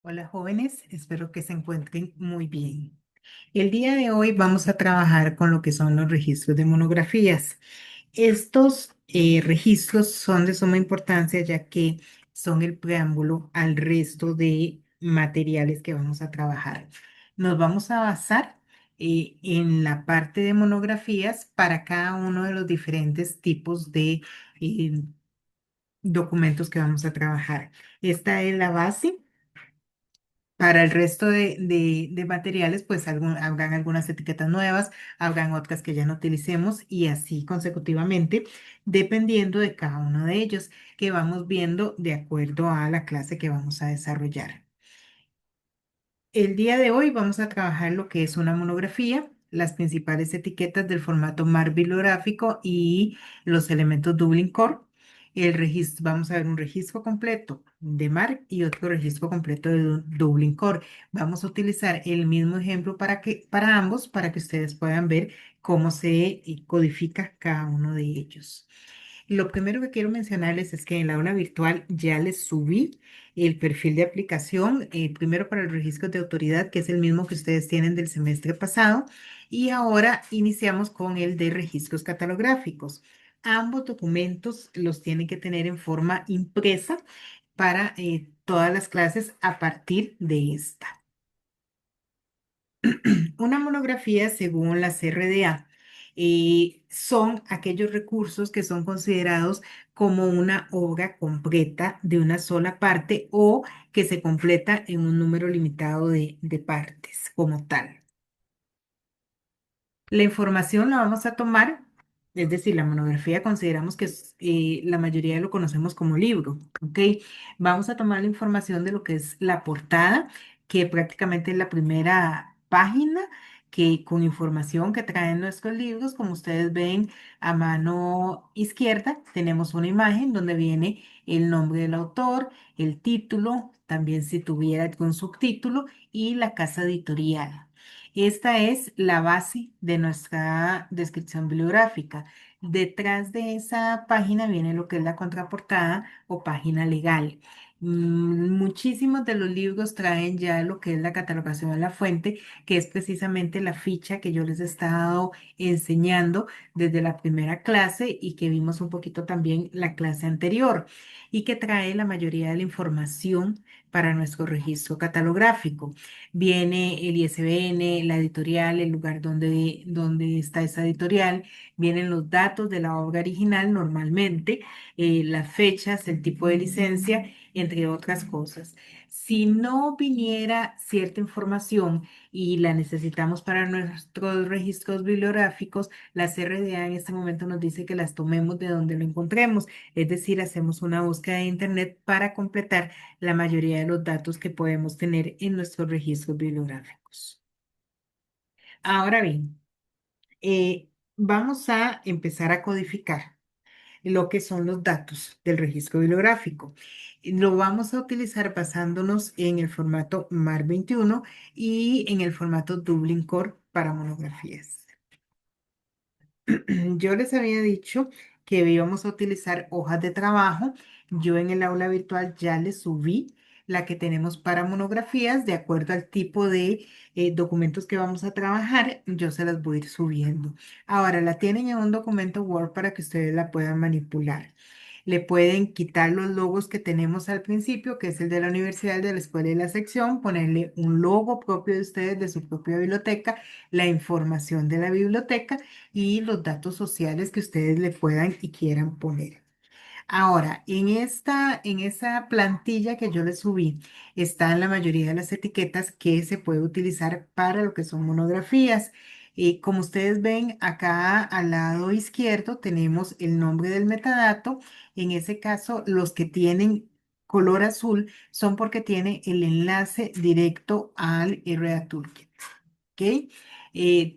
Hola jóvenes, espero que se encuentren muy bien. El día de hoy vamos a trabajar con lo que son los registros de monografías. Estos registros son de suma importancia ya que son el preámbulo al resto de materiales que vamos a trabajar. Nos vamos a basar en la parte de monografías para cada uno de los diferentes tipos de eh, documentos que vamos a trabajar. Esta es la base. Para el resto de materiales, pues habrán algunas etiquetas nuevas, habrán otras que ya no utilicemos y así consecutivamente, dependiendo de cada uno de ellos, que vamos viendo de acuerdo a la clase que vamos a desarrollar. El día de hoy vamos a trabajar lo que es una monografía, las principales etiquetas del formato MAR bibliográfico y los elementos Dublin Core. El registro, vamos a ver un registro completo de MAR y otro registro completo de Dublin Core. Vamos a utilizar el mismo ejemplo para ambos, para que ustedes puedan ver cómo se codifica cada uno de ellos. Lo primero que quiero mencionarles es que en la aula virtual ya les subí el perfil de aplicación, primero para el registro de autoridad, que es el mismo que ustedes tienen del semestre pasado, y ahora iniciamos con el de registros catalográficos. Ambos documentos los tienen que tener en forma impresa para todas las clases a partir de esta. Una monografía, según la CRDA, son aquellos recursos que son considerados como una obra completa de una sola parte o que se completa en un número limitado de partes como tal. La información la vamos a tomar, es decir, la monografía consideramos que la mayoría lo conocemos como libro, ¿ok? Vamos a tomar la información de lo que es la portada, que prácticamente es la primera página que con información que traen nuestros libros, como ustedes ven a mano izquierda, tenemos una imagen donde viene el nombre del autor, el título, también si tuviera algún subtítulo y la casa editorial. Esta es la base de nuestra descripción bibliográfica. Detrás de esa página viene lo que es la contraportada o página legal. Muchísimos de los libros traen ya lo que es la catalogación de la fuente, que es precisamente la ficha que yo les he estado enseñando desde la primera clase y que vimos un poquito también la clase anterior y que trae la mayoría de la información para nuestro registro catalográfico. Viene el ISBN, la editorial, el lugar donde está esa editorial, vienen los datos de la obra original normalmente, las fechas, el tipo de licencia, entre otras cosas. Si no viniera cierta información y la necesitamos para nuestros registros bibliográficos, la CRDA en este momento nos dice que las tomemos de donde lo encontremos, es decir, hacemos una búsqueda de Internet para completar la mayoría de los datos que podemos tener en nuestros registros bibliográficos. Ahora bien, vamos a empezar a codificar lo que son los datos del registro bibliográfico. Lo vamos a utilizar basándonos en el formato MAR 21 y en el formato Dublin Core para monografías. Yo les había dicho que íbamos a utilizar hojas de trabajo. Yo en el aula virtual ya les subí la que tenemos para monografías de acuerdo al tipo de documentos que vamos a trabajar. Yo se las voy a ir subiendo. Ahora la tienen en un documento Word para que ustedes la puedan manipular. Le pueden quitar los logos que tenemos al principio, que es el de la universidad, de la escuela y la sección, ponerle un logo propio de ustedes, de su propia biblioteca, la información de la biblioteca y los datos sociales que ustedes le puedan y quieran poner. Ahora, en esa plantilla que yo les subí, están la mayoría de las etiquetas que se puede utilizar para lo que son monografías. Y como ustedes ven, acá al lado izquierdo tenemos el nombre del metadato. En ese caso, los que tienen color azul son porque tiene el enlace directo al RA Toolkit. ¿Ok?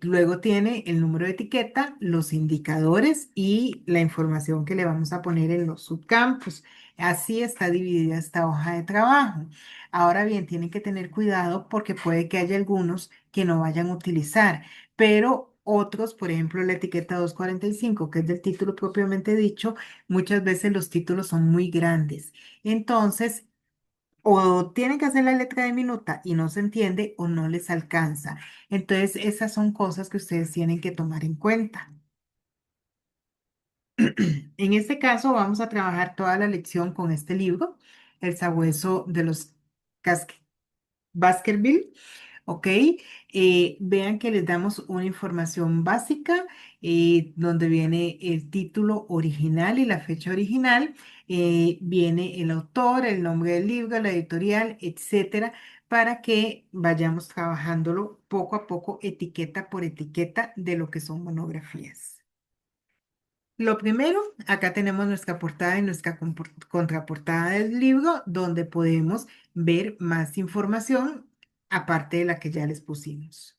Luego tiene el número de etiqueta, los indicadores y la información que le vamos a poner en los subcampos. Así está dividida esta hoja de trabajo. Ahora bien, tienen que tener cuidado porque puede que haya algunos que no vayan a utilizar, pero otros, por ejemplo, la etiqueta 245, que es del título propiamente dicho, muchas veces los títulos son muy grandes. Entonces, o tienen que hacer la letra diminuta y no se entiende o no les alcanza. Entonces, esas son cosas que ustedes tienen que tomar en cuenta. En este caso, vamos a trabajar toda la lección con este libro, El sabueso de los Baskerville. ¿Ok? Vean que les damos una información básica donde viene el título original y la fecha original, viene el autor, el nombre del libro, la editorial, etcétera, para que vayamos trabajándolo poco a poco, etiqueta por etiqueta de lo que son monografías. Lo primero, acá tenemos nuestra portada y nuestra contraportada del libro, donde podemos ver más información aparte de la que ya les pusimos.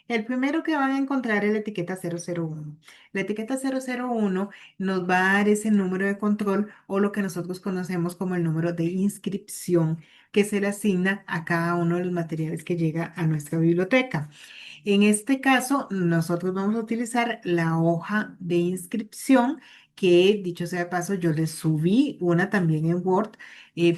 El primero que van a encontrar es la etiqueta 001. La etiqueta 001 nos va a dar ese número de control o lo que nosotros conocemos como el número de inscripción que se le asigna a cada uno de los materiales que llega a nuestra biblioteca. En este caso, nosotros vamos a utilizar la hoja de inscripción que, dicho sea de paso, yo les subí una también en Word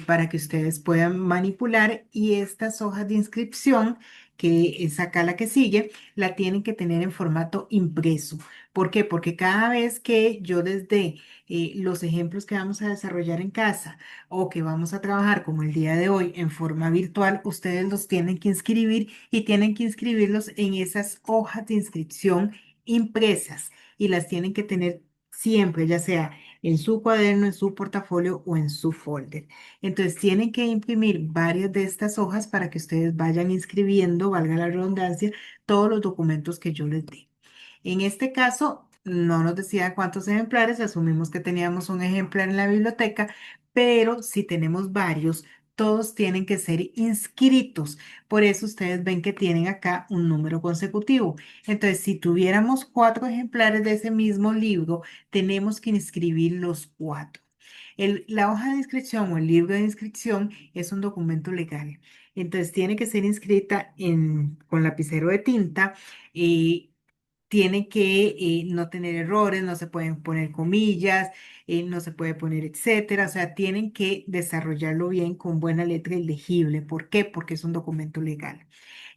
para que ustedes puedan manipular y estas hojas de inscripción, que es acá la que sigue, la tienen que tener en formato impreso. ¿Por qué? Porque cada vez que yo les dé los ejemplos que vamos a desarrollar en casa o que vamos a trabajar como el día de hoy en forma virtual, ustedes los tienen que inscribir y tienen que inscribirlos en esas hojas de inscripción impresas y las tienen que tener siempre, ya sea en su cuaderno, en su portafolio o en su folder. Entonces tienen que imprimir varias de estas hojas para que ustedes vayan inscribiendo, valga la redundancia, todos los documentos que yo les dé. En este caso, no nos decía cuántos ejemplares, asumimos que teníamos un ejemplar en la biblioteca, pero si tenemos varios, todos tienen que ser inscritos. Por eso ustedes ven que tienen acá un número consecutivo. Entonces, si tuviéramos 4 ejemplares de ese mismo libro, tenemos que inscribir los 4. La hoja de inscripción o el libro de inscripción es un documento legal. Entonces, tiene que ser inscrita con lapicero de tinta. eh, Tiene que no tener errores, no se pueden poner comillas, no se puede poner etcétera. O sea, tienen que desarrollarlo bien con buena letra y legible. ¿Por qué? Porque es un documento legal.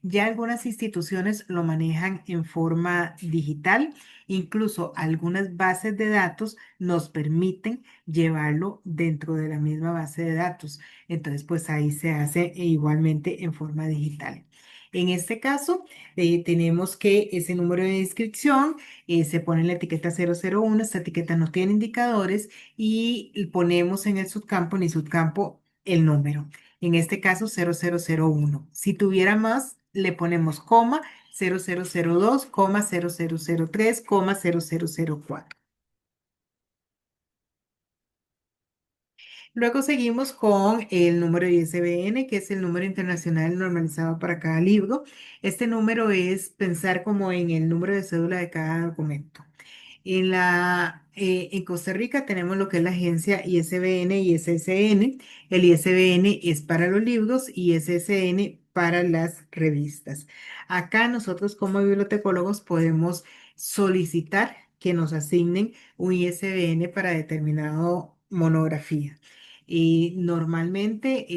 Ya algunas instituciones lo manejan en forma digital, incluso algunas bases de datos nos permiten llevarlo dentro de la misma base de datos. Entonces, pues ahí se hace igualmente en forma digital. En este caso, tenemos que ese número de inscripción se pone en la etiqueta 001. Esta etiqueta no tiene indicadores y ponemos en el subcampo, en el subcampo, el número. En este caso, 0001. Si tuviera más, le ponemos coma 0002, coma 0003, coma 0004. Luego seguimos con el número ISBN, que es el número internacional normalizado para cada libro. Este número es pensar como en el número de cédula de cada documento. En Costa Rica tenemos lo que es la agencia ISBN y SSN. El ISBN es para los libros y SSN para las revistas. Acá nosotros como bibliotecólogos podemos solicitar que nos asignen un ISBN para determinado monografía. Y normalmente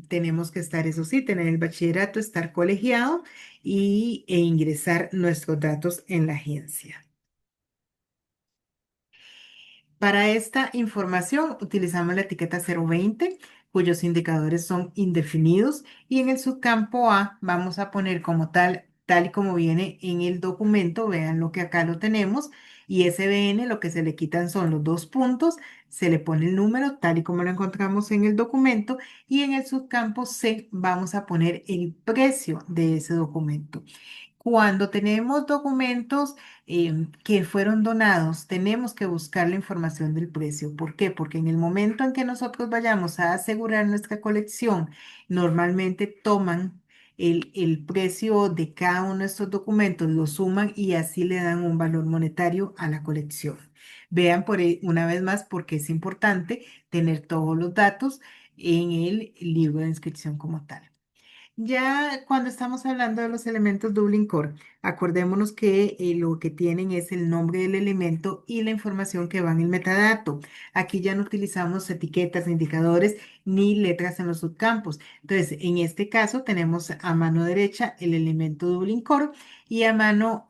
tenemos que estar, eso sí, tener el bachillerato, estar colegiado e ingresar nuestros datos en la agencia. Para esta información utilizamos la etiqueta 020, cuyos indicadores son indefinidos, y en el subcampo A vamos a poner como tal y como viene en el documento. Vean lo que acá lo tenemos. Y SBN, lo que se le quitan son los 2 puntos, se le pone el número tal y como lo encontramos en el documento, y en el subcampo C vamos a poner el precio de ese documento. Cuando tenemos documentos que fueron donados, tenemos que buscar la información del precio. ¿Por qué? Porque en el momento en que nosotros vayamos a asegurar nuestra colección, normalmente toman el precio de cada uno de estos documentos, lo suman y así le dan un valor monetario a la colección. Vean una vez más por qué es importante tener todos los datos en el libro de inscripción como tal. Ya cuando estamos hablando de los elementos Dublin Core, acordémonos que lo que tienen es el nombre del elemento y la información que va en el metadato. Aquí ya no utilizamos etiquetas, indicadores ni letras en los subcampos. Entonces, en este caso tenemos a mano derecha el elemento Dublin Core y a mano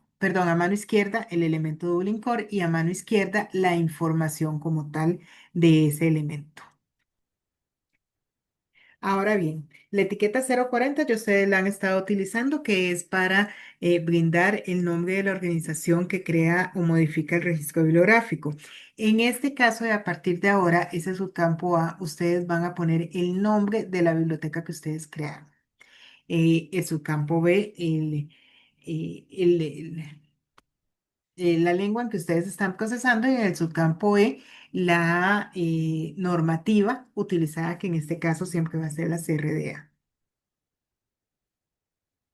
izquierda el elemento Dublin Core y a mano izquierda la información como tal de ese elemento. Ahora bien, la etiqueta 040 ya ustedes la han estado utilizando, que es para brindar el nombre de la organización que crea o modifica el registro bibliográfico. En este caso, y a partir de ahora, ese subcampo A, ustedes van a poner el nombre de la biblioteca que ustedes crearon. El subcampo B, la lengua en que ustedes están procesando y en el subcampo E, la normativa utilizada, que en este caso siempre va a ser la CRDA.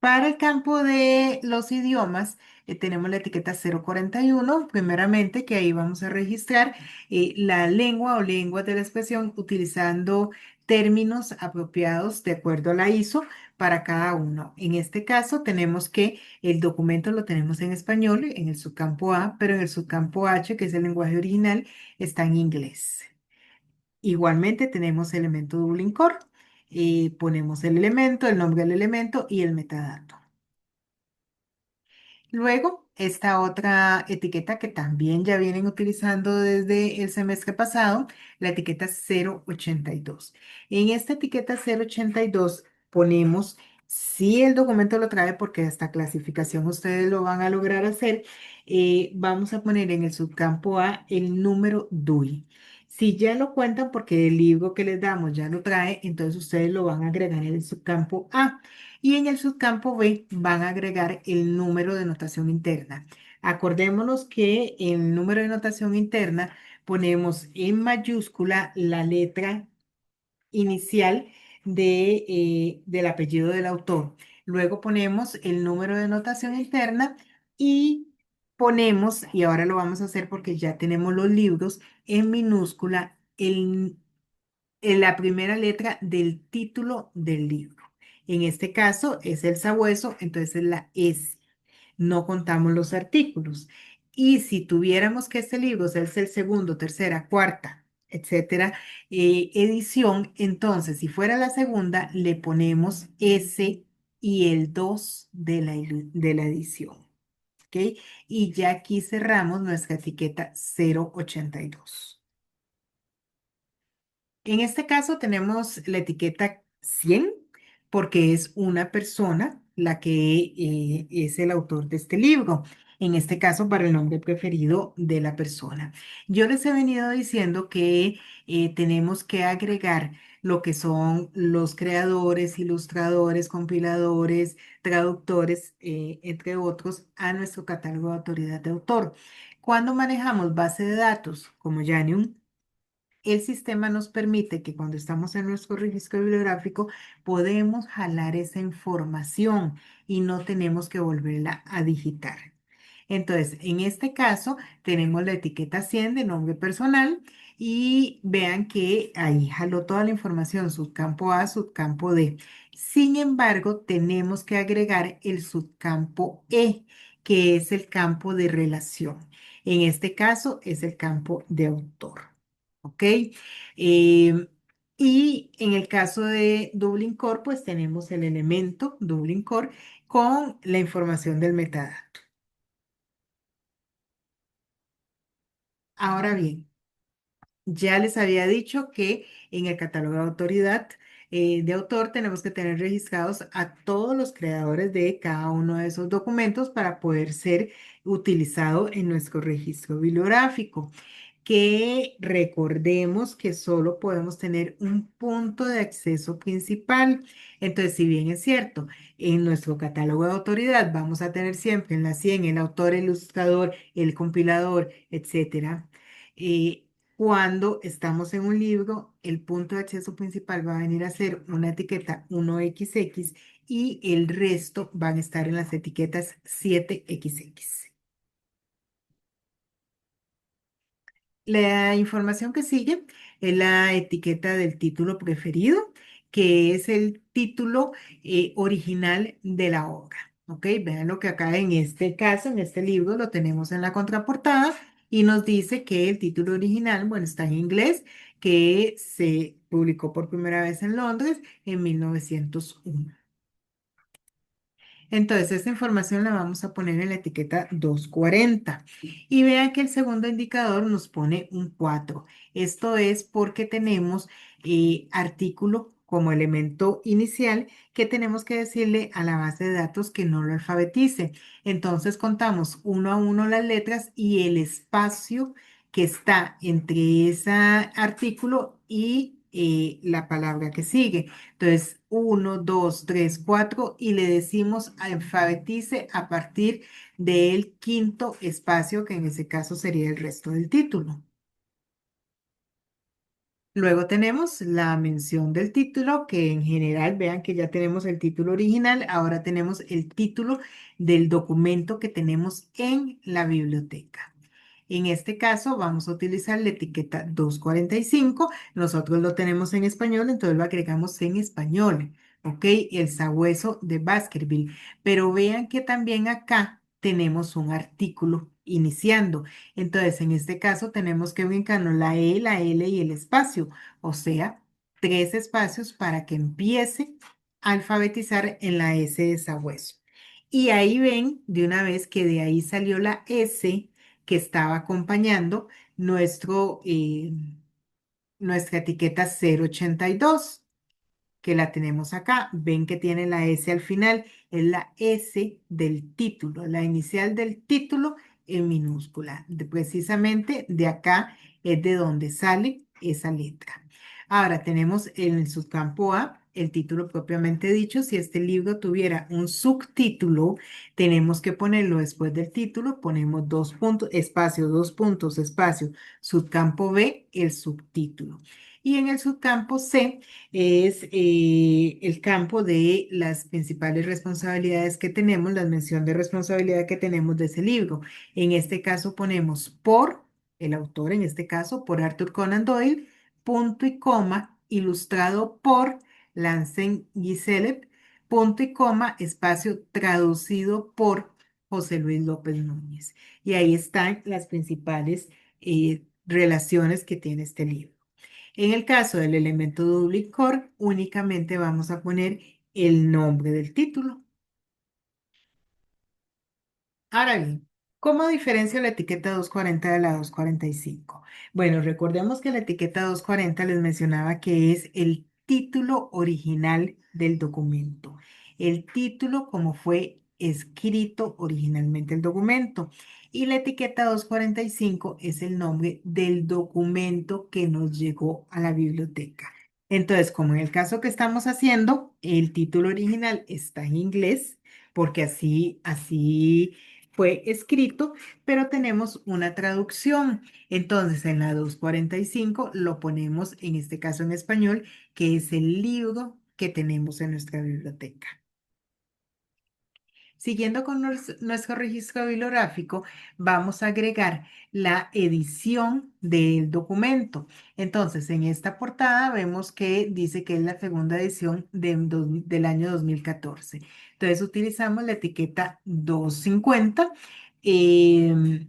Para el campo de los idiomas, tenemos la etiqueta 041, primeramente, que ahí vamos a registrar la lengua o lenguas de la expresión utilizando términos apropiados de acuerdo a la ISO para cada uno. En este caso, tenemos que el documento lo tenemos en español en el subcampo A, pero en el subcampo H, que es el lenguaje original, está en inglés. Igualmente tenemos elemento Dublin Core. Ponemos el elemento, el nombre del elemento y el metadato. Luego, esta otra etiqueta que también ya vienen utilizando desde el semestre pasado, la etiqueta 082. En esta etiqueta 082 ponemos, si el documento lo trae, porque esta clasificación ustedes lo van a lograr hacer, vamos a poner en el subcampo A el número DUI. Si ya lo cuentan porque el libro que les damos ya lo trae, entonces ustedes lo van a agregar en el subcampo A. Y en el subcampo B van a agregar el número de notación interna. Acordémonos que en el número de notación interna ponemos en mayúscula la letra inicial del apellido del autor. Luego ponemos el número de notación interna y ponemos, y ahora lo vamos a hacer porque ya tenemos los libros, en minúscula en la primera letra del título del libro. En este caso es el sabueso, entonces es la S. No contamos los artículos. Y si tuviéramos que este libro es el segundo, tercera, cuarta, etcétera, edición, entonces si fuera la segunda, le ponemos S y el 2 de la edición. ¿Ok? Y ya aquí cerramos nuestra etiqueta 082. En este caso tenemos la etiqueta 100 porque es una persona la que es el autor de este libro. En este caso, para el nombre preferido de la persona. Yo les he venido diciendo que tenemos que agregar lo que son los creadores, ilustradores, compiladores, traductores, entre otros, a nuestro catálogo de autoridad de autor. Cuando manejamos base de datos como Janium, el sistema nos permite que cuando estamos en nuestro registro bibliográfico podemos jalar esa información y no tenemos que volverla a digitar. Entonces, en este caso, tenemos la etiqueta 100 de nombre personal y vean que ahí jaló toda la información, subcampo A, subcampo D. Sin embargo, tenemos que agregar el subcampo E, que es el campo de relación. En este caso, es el campo de autor. ¿Ok? Y en el caso de Dublin Core, pues tenemos el elemento Dublin Core con la información del metadato. Ahora bien, ya les había dicho que en el catálogo de autoridad de autor tenemos que tener registrados a todos los creadores de cada uno de esos documentos para poder ser utilizado en nuestro registro bibliográfico. Que recordemos que solo podemos tener un punto de acceso principal. Entonces, si bien es cierto, en nuestro catálogo de autoridad vamos a tener siempre en la 100 el autor, el ilustrador, el compilador, etcétera. Cuando estamos en un libro, el punto de acceso principal va a venir a ser una etiqueta 1XX y el resto van a estar en las etiquetas 7XX. La información que sigue es la etiqueta del título preferido, que es el título original de la obra. ¿Ok? Vean lo que acá en este caso, en este libro, lo tenemos en la contraportada y nos dice que el título original, bueno, está en inglés, que se publicó por primera vez en Londres en 1901. Entonces, esta información la vamos a poner en la etiqueta 240. Y vean que el segundo indicador nos pone un 4. Esto es porque tenemos artículo como elemento inicial que tenemos que decirle a la base de datos que no lo alfabetice. Entonces, contamos uno a uno las letras y el espacio que está entre ese artículo y la palabra que sigue. Entonces, uno, 2, 3, 4 y le decimos alfabetice a partir del quinto espacio, que en ese caso sería el resto del título. Luego tenemos la mención del título, que en general vean que ya tenemos el título original, ahora tenemos el título del documento que tenemos en la biblioteca. En este caso vamos a utilizar la etiqueta 245. Nosotros lo tenemos en español, entonces lo agregamos en español. ¿Ok? El sabueso de Baskerville. Pero vean que también acá tenemos un artículo iniciando. Entonces, en este caso tenemos que brincarnos la E, la L y el espacio. O sea, tres espacios para que empiece a alfabetizar en la S de sabueso. Y ahí ven de una vez que de ahí salió la S que estaba acompañando nuestro, nuestra etiqueta 082 que la tenemos acá. Ven que tiene la S al final, es la S del título, la inicial del título en minúscula. Precisamente de acá es de donde sale esa letra. Ahora tenemos en el subcampo A el título propiamente dicho. Si este libro tuviera un subtítulo, tenemos que ponerlo después del título. Ponemos dos puntos, espacio, subcampo B, el subtítulo. Y en el subcampo C, es el campo de las principales responsabilidades que tenemos, la mención de responsabilidad que tenemos de ese libro. En este caso ponemos por el autor, en este caso por Arthur Conan Doyle, punto y coma, ilustrado por Lancen Giselle, punto y coma, espacio traducido por José Luis López Núñez. Y ahí están las principales relaciones que tiene este libro. En el caso del elemento duplicor, únicamente vamos a poner el nombre del título. Ahora bien, ¿cómo diferencia la etiqueta 240 de la 245? Bueno, recordemos que la etiqueta 240 les mencionaba que es el título original del documento, el título como fue escrito originalmente el documento. Y la etiqueta 245 es el nombre del documento que nos llegó a la biblioteca. Entonces, como en el caso que estamos haciendo, el título original está en inglés, porque así fue escrito, pero tenemos una traducción. Entonces, en la 245 lo ponemos, en este caso en español, que es el libro que tenemos en nuestra biblioteca. Siguiendo con nuestro registro bibliográfico, vamos a agregar la edición del documento. Entonces, en esta portada vemos que dice que es la segunda edición del año 2014. Entonces, utilizamos la etiqueta 250 em,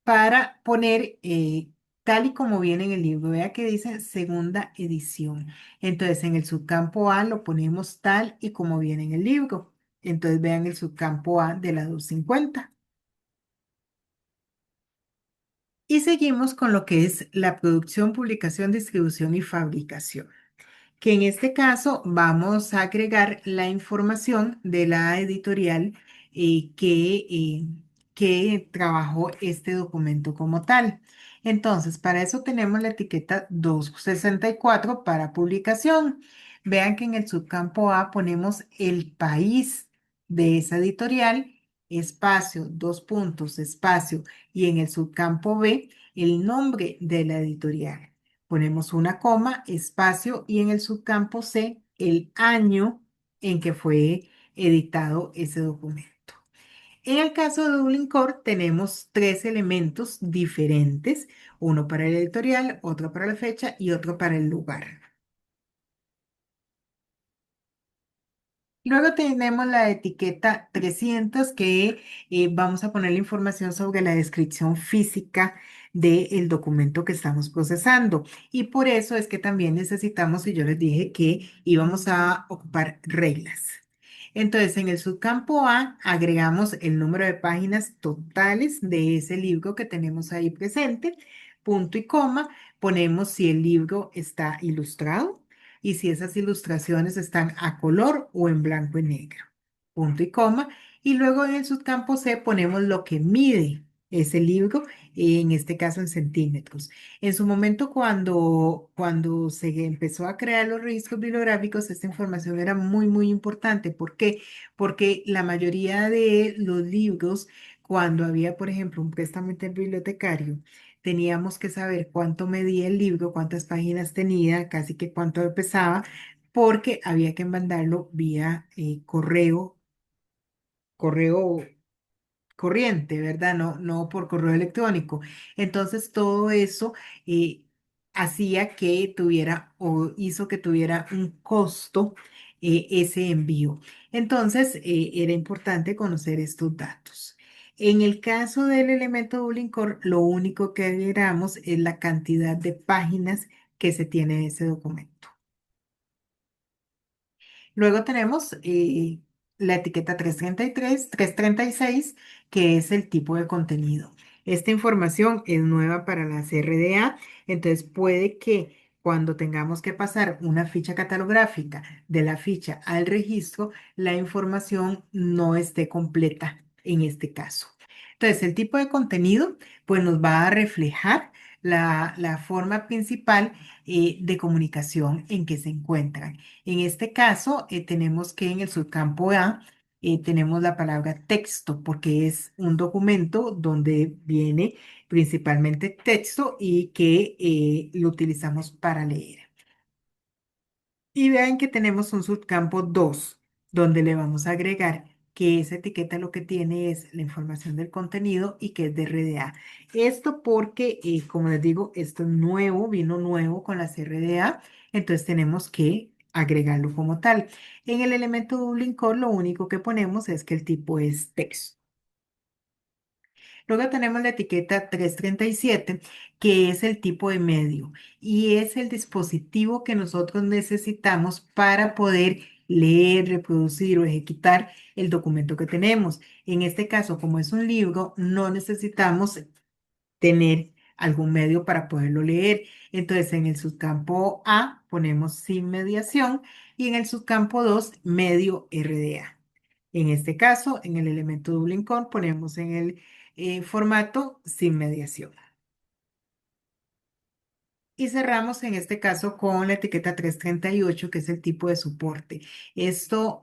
para poner tal y como viene en el libro. Vea que dice segunda edición. Entonces, en el subcampo A lo ponemos tal y como viene en el libro. Entonces, vean el subcampo A de la 250. Y seguimos con lo que es la producción, publicación, distribución y fabricación, que en este caso vamos a agregar la información de la editorial que trabajó este documento como tal. Entonces, para eso tenemos la etiqueta 264 para publicación. Vean que en el subcampo A ponemos el país de esa editorial, espacio, dos puntos, espacio, y en el subcampo B, el nombre de la editorial. Ponemos una coma, espacio y en el subcampo C el año en que fue editado ese documento. En el caso de Dublin Core tenemos tres elementos diferentes, uno para el editorial, otro para la fecha y otro para el lugar. Luego tenemos la etiqueta 300 que vamos a poner la información sobre la descripción física del documento que estamos procesando. Y por eso es que también necesitamos, y yo les dije que íbamos a ocupar reglas. Entonces, en el subcampo A agregamos el número de páginas totales de ese libro que tenemos ahí presente, punto y coma, ponemos si el libro está ilustrado y si esas ilustraciones están a color o en blanco y negro. Punto y coma. Y luego en el subcampo C ponemos lo que mide ese libro, en este caso en centímetros. En su momento, cuando se empezó a crear los registros bibliográficos, esta información era muy, muy importante. ¿Por qué? Porque la mayoría de los libros, cuando había, por ejemplo, un préstamo interbibliotecario, teníamos que saber cuánto medía el libro, cuántas páginas tenía, casi que cuánto pesaba, porque había que mandarlo vía correo corriente, ¿verdad? No, no por correo electrónico. Entonces, todo eso eh, hacía que tuviera o hizo que tuviera un costo ese envío. Entonces, era importante conocer estos datos. En el caso del elemento Dublin Core, lo único que agregamos es la cantidad de páginas que se tiene en ese documento. Luego tenemos la etiqueta 333, 336, que es el tipo de contenido. Esta información es nueva para la CRDA, entonces puede que cuando tengamos que pasar una ficha catalográfica de la ficha al registro, la información no esté completa en este caso. Entonces, el tipo de contenido, pues nos va a reflejar la forma principal de comunicación en que se encuentran. En este caso, tenemos que en el subcampo A tenemos la palabra texto, porque es un documento donde viene principalmente texto y que lo utilizamos para leer. Y vean que tenemos un subcampo 2 donde le vamos a agregar que esa etiqueta lo que tiene es la información del contenido y que es de RDA. Esto porque, como les digo, esto es nuevo, vino nuevo con las RDA, entonces tenemos que agregarlo como tal. En el elemento Dublin Core lo único que ponemos es que el tipo es texto. Luego tenemos la etiqueta 337, que es el tipo de medio y es el dispositivo que nosotros necesitamos para poder leer, reproducir o ejecutar el documento que tenemos. En este caso, como es un libro, no necesitamos tener algún medio para poderlo leer. Entonces, en el subcampo A ponemos sin mediación y en el subcampo 2 medio RDA. En este caso, en el elemento Dublin Core ponemos en el formato sin mediación. Y cerramos en este caso con la etiqueta 338, que es el tipo de soporte. Esto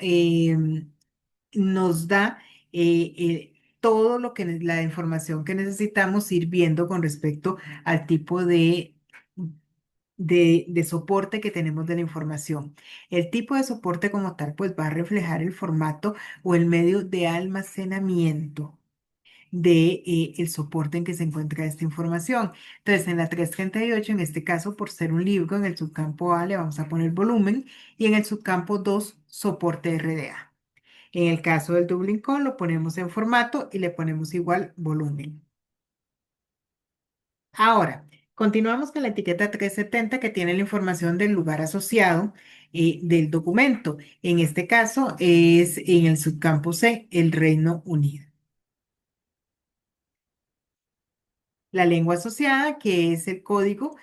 nos da todo lo que la información que necesitamos ir viendo con respecto al tipo de soporte que tenemos de la información. El tipo de soporte como tal, pues va a reflejar el formato o el medio de almacenamiento de el soporte en que se encuentra esta información. Entonces, en la 338 en este caso, por ser un libro, en el subcampo A le vamos a poner volumen y en el subcampo 2 soporte RDA. En el caso del Dublin Call lo ponemos en formato y le ponemos igual volumen. Ahora, continuamos con la etiqueta 370 que tiene la información del lugar asociado del documento. En este caso es en el subcampo C, el Reino Unido. La lengua asociada, que es el código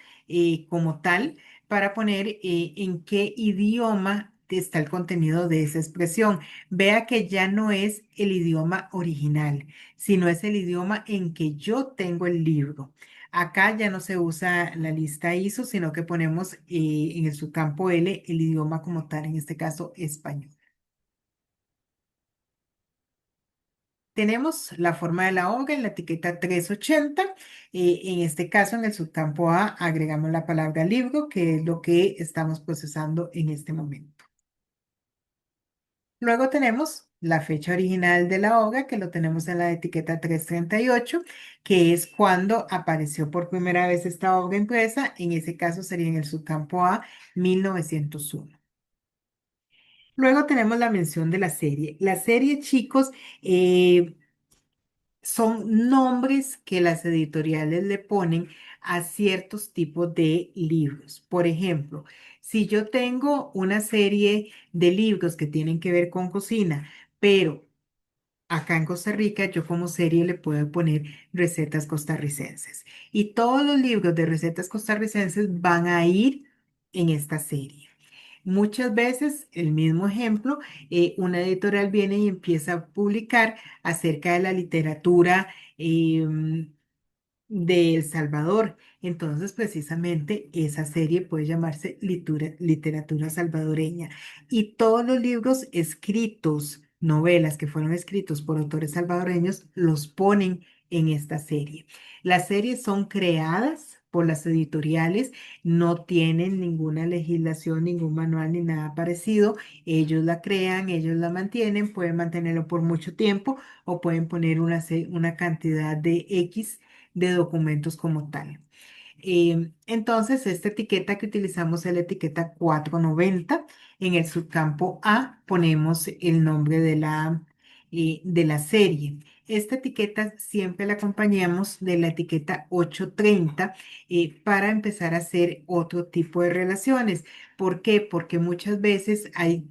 como tal, para poner en qué idioma está el contenido de esa expresión. Vea que ya no es el idioma original, sino es el idioma en que yo tengo el libro. Acá ya no se usa la lista ISO, sino que ponemos en el subcampo L el idioma como tal, en este caso español. Tenemos la forma de la hoja en la etiqueta 380. En este caso, en el subcampo A, agregamos la palabra libro, que es lo que estamos procesando en este momento. Luego tenemos la fecha original de la hoja, que lo tenemos en la etiqueta 338, que es cuando apareció por primera vez esta hoja impresa. En ese caso sería en el subcampo A, 1901. Luego tenemos la mención de la serie. La serie, chicos, eh, son nombres que las editoriales le ponen a ciertos tipos de libros. Por ejemplo, si yo tengo una serie de libros que tienen que ver con cocina, pero acá en Costa Rica yo como serie le puedo poner recetas costarricenses. Y todos los libros de recetas costarricenses van a ir en esta serie. Muchas veces, el mismo ejemplo, una editorial viene y empieza a publicar acerca de la literatura de El Salvador. Entonces, precisamente esa serie puede llamarse Literatura Salvadoreña. Y todos los libros escritos, novelas que fueron escritos por autores salvadoreños, los ponen en esta serie. Las series son creadas por las editoriales, no tienen ninguna legislación, ningún manual ni nada parecido. Ellos la crean, ellos la mantienen, pueden mantenerlo por mucho tiempo o pueden poner una cantidad de X de documentos como tal. Entonces, esta etiqueta que utilizamos es la etiqueta 490. En el subcampo A ponemos el nombre de la serie. Esta etiqueta siempre la acompañamos de la etiqueta 830 para empezar a hacer otro tipo de relaciones. ¿Por qué? Porque muchas veces hay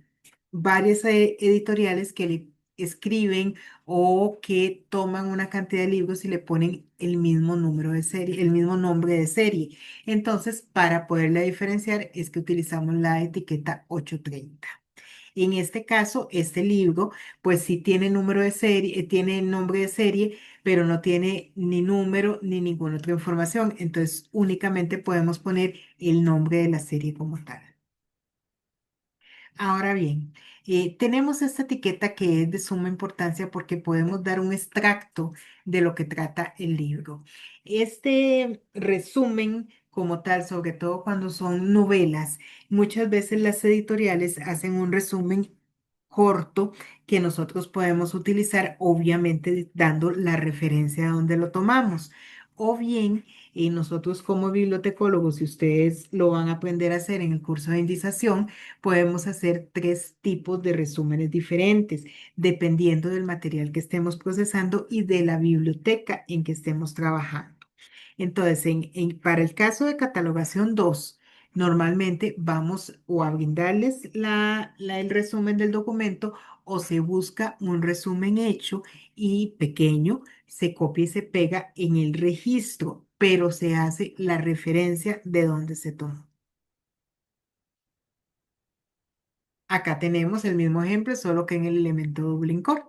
varias editoriales que le escriben o que toman una cantidad de libros y le ponen el mismo número de serie, el mismo nombre de serie. Entonces, para poderla diferenciar es que utilizamos la etiqueta 830. En este caso, este libro, pues sí tiene número de serie, tiene nombre de serie, pero no tiene ni número ni ninguna otra información. Entonces, únicamente podemos poner el nombre de la serie como tal. Ahora bien, tenemos esta etiqueta que es de suma importancia porque podemos dar un extracto de lo que trata el libro. Este resumen como tal, sobre todo cuando son novelas, muchas veces las editoriales hacen un resumen corto que nosotros podemos utilizar, obviamente dando la referencia de donde lo tomamos. O bien, nosotros como bibliotecólogos, si ustedes lo van a aprender a hacer en el curso de indización, podemos hacer tres tipos de resúmenes diferentes, dependiendo del material que estemos procesando y de la biblioteca en que estemos trabajando. Entonces, para el caso de catalogación 2, normalmente vamos o a brindarles el resumen del documento o se busca un resumen hecho y pequeño, se copia y se pega en el registro, pero se hace la referencia de dónde se tomó. Acá tenemos el mismo ejemplo, solo que en el elemento Dublin Core.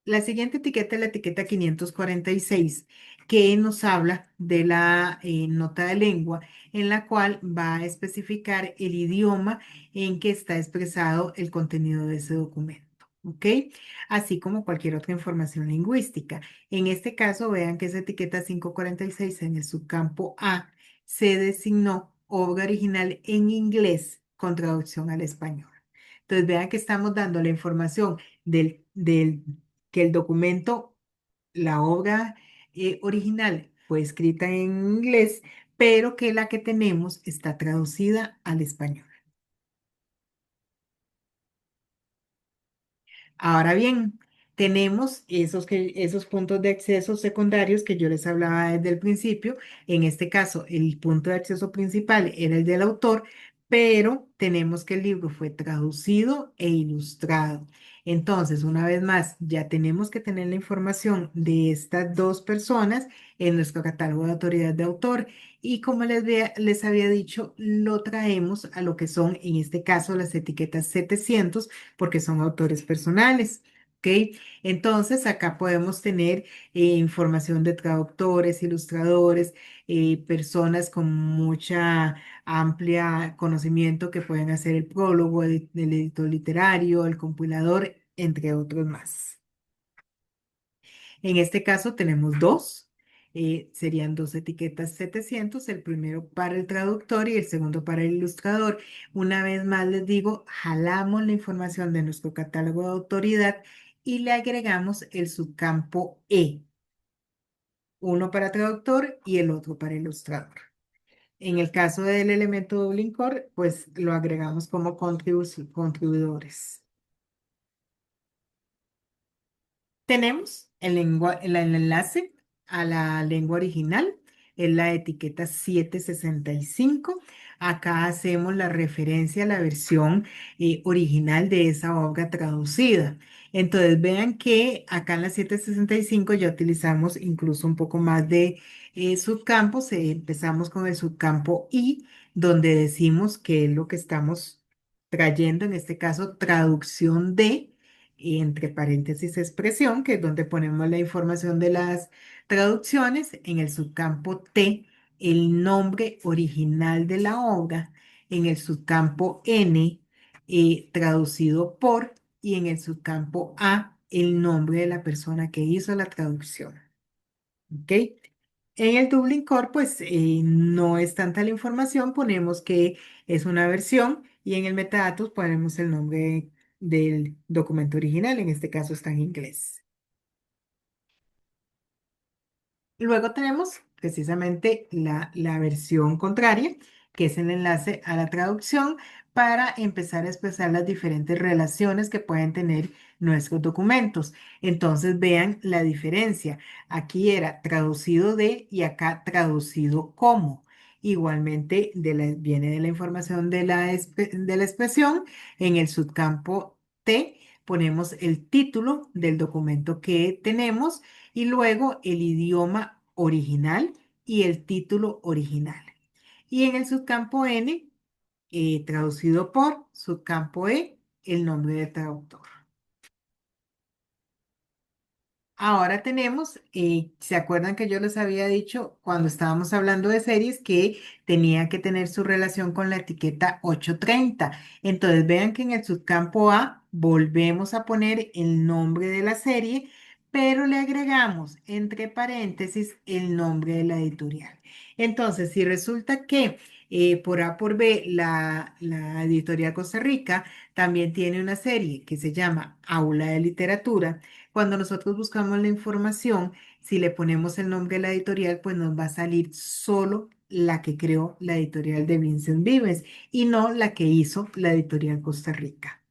La siguiente etiqueta es la etiqueta 546, que nos habla de la nota de lengua, en la cual va a especificar el idioma en que está expresado el contenido de ese documento. ¿Ok? Así como cualquier otra información lingüística. En este caso, vean que esa etiqueta 546 en el subcampo A se designó obra original en inglés con traducción al español. Entonces, vean que estamos dando la información del que el documento, la obra original fue escrita en inglés, pero que la que tenemos está traducida al español. Ahora bien, tenemos esos puntos de acceso secundarios que yo les hablaba desde el principio. En este caso, el punto de acceso principal era el del autor, pero tenemos que el libro fue traducido e ilustrado. Entonces, una vez más, ya tenemos que tener la información de estas dos personas en nuestro catálogo de autoridad de autor. Y como les había dicho, lo traemos a lo que son, en este caso, las etiquetas 700 porque son autores personales. ¿Ok? Entonces, acá podemos tener información de traductores, ilustradores, personas con mucha amplia conocimiento que pueden hacer el prólogo, el editor literario, el compilador, entre otros más. En este caso tenemos dos, serían dos etiquetas 700, el primero para el traductor y el segundo para el ilustrador. Una vez más les digo, jalamos la información de nuestro catálogo de autoridad y le agregamos el subcampo E, uno para traductor y el otro para ilustrador. En el caso del elemento Dublin Core, pues lo agregamos como contribuidores. Tenemos el enlace a la lengua original, es la etiqueta 765. Acá hacemos la referencia a la versión original de esa obra traducida. Entonces vean que acá en la 765 ya utilizamos incluso un poco más de subcampos. Empezamos con el subcampo I, donde decimos qué es lo que estamos trayendo, en este caso, traducción de y entre paréntesis expresión, que es donde ponemos la información de las traducciones, en el subcampo T, el nombre original de la obra, en el subcampo N, traducido por, y en el subcampo A, el nombre de la persona que hizo la traducción. ¿Ok? En el Dublin Core, pues no es tanta la información, ponemos que es una versión y en el metadatos ponemos el nombre del documento original, en este caso está en inglés. Luego tenemos precisamente la versión contraria, que es el enlace a la traducción para empezar a expresar las diferentes relaciones que pueden tener nuestros documentos. Entonces vean la diferencia. Aquí era traducido de y acá traducido como. Igualmente viene de la información de la expresión. En el subcampo T ponemos el título del documento que tenemos y luego el idioma original y el título original. Y en el subcampo N, traducido por subcampo E, el nombre del traductor. Ahora tenemos, ¿se acuerdan que yo les había dicho cuando estábamos hablando de series que tenía que tener su relación con la etiqueta 830? Entonces vean que en el subcampo A volvemos a poner el nombre de la serie, pero le agregamos entre paréntesis el nombre de la editorial. Entonces, si resulta que por A por B la editorial Costa Rica también tiene una serie que se llama Aula de Literatura, cuando nosotros buscamos la información, si le ponemos el nombre de la editorial, pues nos va a salir solo la que creó la editorial de Vincent Vives y no la que hizo la editorial Costa Rica.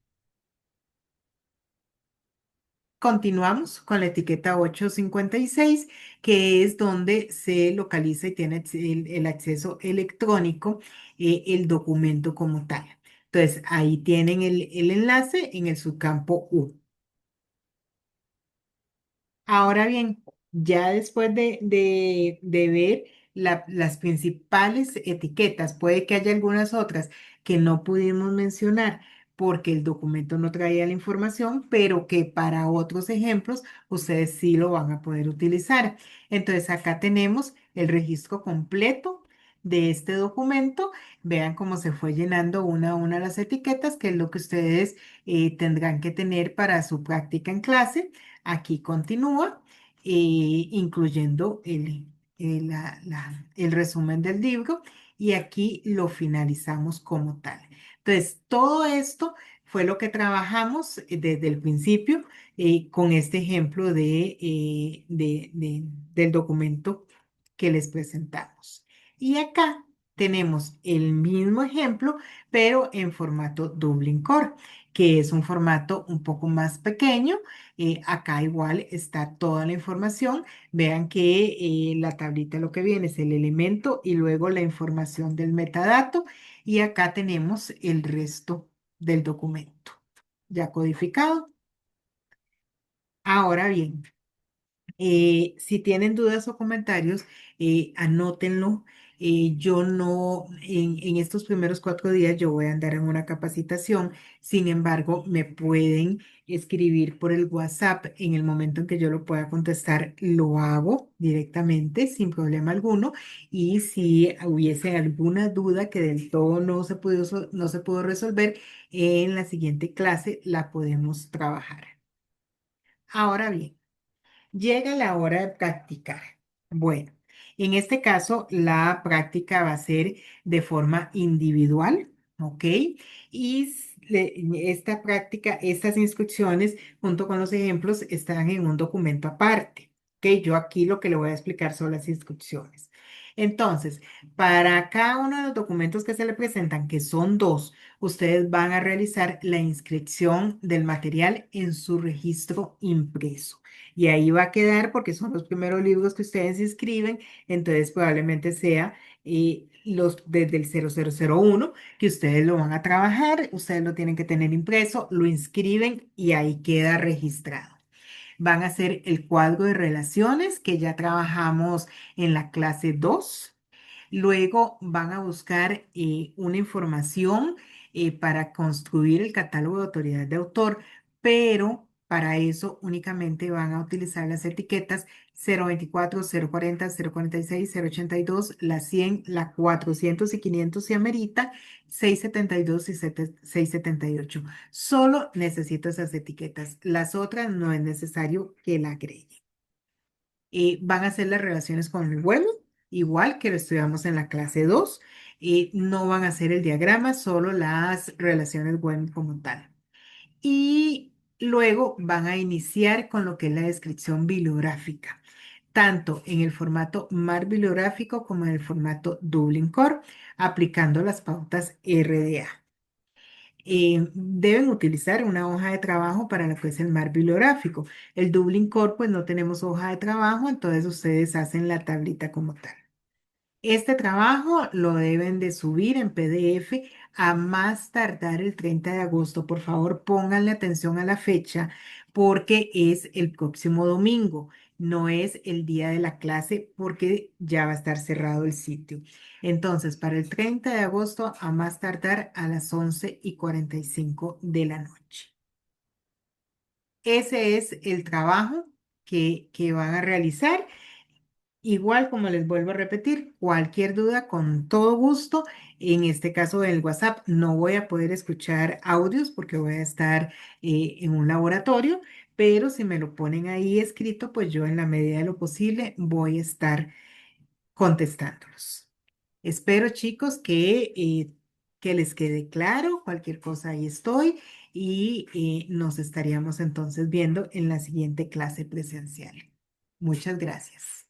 Continuamos con la etiqueta 856, que es donde se localiza y tiene el acceso electrónico, el documento como tal. Entonces, ahí tienen el enlace en el subcampo U. Ahora bien, ya después de ver las principales etiquetas, puede que haya algunas otras que no pudimos mencionar porque el documento no traía la información, pero que para otros ejemplos ustedes sí lo van a poder utilizar. Entonces acá tenemos el registro completo de este documento. Vean cómo se fue llenando una a una las etiquetas, que es lo que ustedes tendrán que tener para su práctica en clase. Aquí continúa, incluyendo el resumen del libro y aquí lo finalizamos como tal. Entonces, todo esto fue lo que trabajamos desde el principio con este ejemplo del documento que les presentamos. Y acá tenemos el mismo ejemplo, pero en formato Dublin Core, que es un formato un poco más pequeño. Acá igual está toda la información. Vean que la tablita lo que viene es el elemento y luego la información del metadato. Y acá tenemos el resto del documento ya codificado. Ahora bien, si tienen dudas o comentarios, anótenlo. Yo no, en estos primeros 4 días yo voy a andar en una capacitación. Sin embargo, me pueden escribir por el WhatsApp en el momento en que yo lo pueda contestar, lo hago directamente sin problema alguno. Y si hubiese alguna duda que del todo no se pudo resolver, en la siguiente clase la podemos trabajar. Ahora bien. Llega la hora de practicar. Bueno, en este caso la práctica va a ser de forma individual, ¿ok? Y esta práctica, estas instrucciones junto con los ejemplos están en un documento aparte, ¿ok? Yo aquí lo que le voy a explicar son las instrucciones. Entonces, para cada uno de los documentos que se le presentan, que son dos, ustedes van a realizar la inscripción del material en su registro impreso. Y ahí va a quedar porque son los primeros libros que ustedes inscriben, entonces probablemente sea los desde el 0001 que ustedes lo van a trabajar, ustedes lo tienen que tener impreso, lo inscriben y ahí queda registrado. Van a hacer el cuadro de relaciones que ya trabajamos en la clase 2. Luego van a buscar una información para construir el catálogo de autoridad de autor, pero para eso únicamente van a utilizar las etiquetas 024, 040, 046, 082, la 100, la 400 y 500 si amerita, 672 y 678. Solo necesito esas etiquetas. Las otras no es necesario que la agreguen. Van a hacer las relaciones con el vuelo, igual que lo estudiamos en la clase 2. No van a hacer el diagrama, solo las relaciones web como tal. Y luego van a iniciar con lo que es la descripción bibliográfica, tanto en el formato MAR bibliográfico como en el formato Dublin Core, aplicando las pautas RDA. Deben utilizar una hoja de trabajo para lo que es el mar bibliográfico. El Dublin Core, pues no tenemos hoja de trabajo, entonces ustedes hacen la tablita como tal. Este trabajo lo deben de subir en PDF a más tardar el 30 de agosto. Por favor, pónganle atención a la fecha porque es el próximo domingo, no es el día de la clase porque ya va a estar cerrado el sitio. Entonces, para el 30 de agosto a más tardar a las 11:45 de la noche. Ese es el trabajo que van a realizar. Igual, como les vuelvo a repetir, cualquier duda, con todo gusto. En este caso del WhatsApp, no voy a poder escuchar audios porque voy a estar en un laboratorio, pero si me lo ponen ahí escrito, pues yo en la medida de lo posible voy a estar contestándolos. Espero, chicos, que les quede claro. Cualquier cosa ahí estoy y nos estaríamos entonces viendo en la siguiente clase presencial. Muchas gracias.